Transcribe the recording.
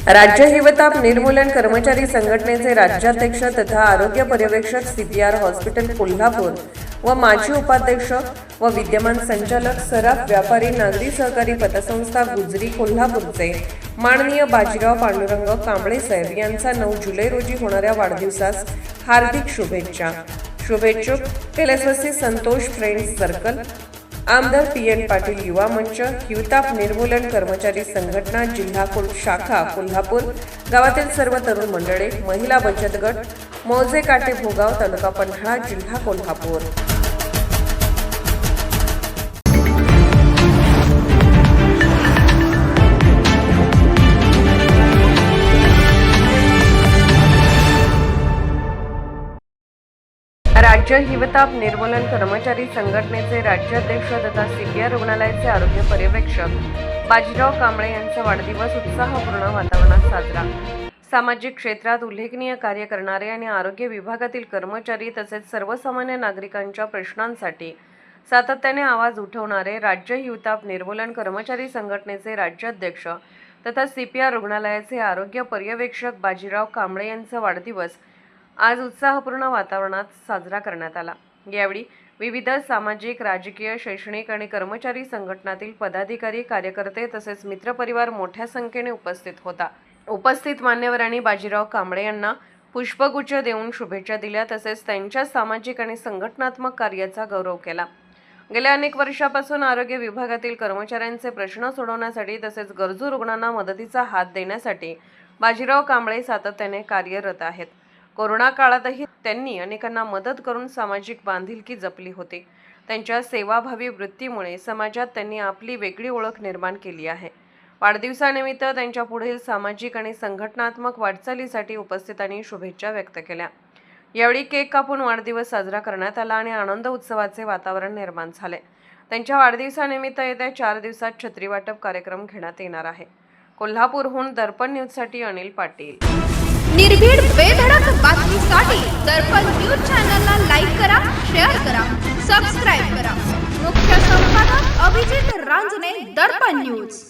राज्य हिवताप निर्मूलन कर्मचारी संघटनेचे राज्याध्यक्ष तथा आरोग्य पर्यवेक्षक सीपीआर हॉस्पिटल कोल्हापूर व माजी उपाध्यक्ष व विद्यमान संचालक सराफ व्यापारी नागरी सहकारी पतसंस्था गुजरी कोल्हापूरचे माननीय बाजीराव पांडुरंग कांबळे साहेब यांचा 9 जुलै रोजी होणाऱ्या वाढदिवसास हार्दिक शुभेच्छा. शुभेच्छुक एलएसएससी संतोष फ्रेंड्स सर्कल, आमदार पी.एन. पाटील युवा मंच, हिवताप निर्मूलन कर्मचारी संघटना जिल्हा शाखा कोल्हापूर, गावातील सर्व तरुण मंडळे, महिला बचत गट, मौजे काटे भोगाव, तालुका पन्हाळा, जिल्हा कोल्हापूर. राज्य हिवताप निर्मूलन कर्मचारी संघटनेचे राज्याध्यक्ष तथा सीपीआर रुग्णालयाचे आरोग्य पर्यवेक्षक बाजीराव कांबळे यांचा वाढदिवस उत्साहपूर्ण वातावरणात साजरा. सामाजिक क्षेत्रात उल्लेखनीय कार्य करणारे आणि आरोग्य विभागातील कर्मचारी तसेच सर्वसामान्य नागरिकांच्या प्रश्नांसाठी सातत्याने आवाज उठवणारे राज्य हिवताप निर्मूलन कर्मचारी संघटनेचे राज्याध्यक्ष तथा सीपीआर रुग्णालयाचे आरोग्य पर्यवेक्षक बाजीराव कांबळे यांचा वाढदिवस आज उत्साहपूर्ण वातावरणात साजरा करण्यात आला. यावेळी विविध सामाजिक, राजकीय, शैक्षणिक आणि कर्मचारी संघटनातील पदाधिकारी, कार्यकर्ते तसेच मित्रपरिवार मोठ्या संख्येने उपस्थित होता. उपस्थित मान्यवरांनी बाजीराव कांबळे यांना पुष्पगुच्छ देऊन शुभेच्छा दिल्या तसेच त्यांच्या सामाजिक आणि संघटनात्मक कार्याचा गौरव केला. गेल्या अनेक वर्षापासून आरोग्य विभागातील कर्मचाऱ्यांचे प्रश्न सोडवण्यासाठी तसेच गरजू रुग्णांना मदतीचा हात देण्यासाठी बाजीराव कांबळे सातत्याने कार्यरत आहेत. कोरोना काळातही त्यांनी अनेकांना मदत करून सामाजिक बांधिलकी जपली होती. त्यांच्या सेवाभावी वृत्तीमुळे समाजात त्यांनी आपली वेगळी ओळख निर्माण केली आहे. वाढदिवसानिमित्त त्यांच्या पुढील सामाजिक आणि संघटनात्मक वाटचालीसाठी उपस्थितांनी शुभेच्छा व्यक्त केल्या. यावेळी केक कापून वाढदिवस साजरा करण्यात आला आणि आनंद उत्सवाचे वातावरण निर्माण झाले. त्यांच्या वाढदिवसानिमित्त येत्या 4 दिवसात छत्री वाटप कार्यक्रम घेण्यात येणार आहे. कोल्हापूरहून दर्पण न्यूजसाठी अनिल पाटील. निर्भीड बेधडक बातमीसाठी दर्पण न्यूज चॅनलला लाईक करा, शेअर करा, सबस्क्राईब करा. मुख्य संपादक अभिजित रांजणे, दर्पण न्यूज.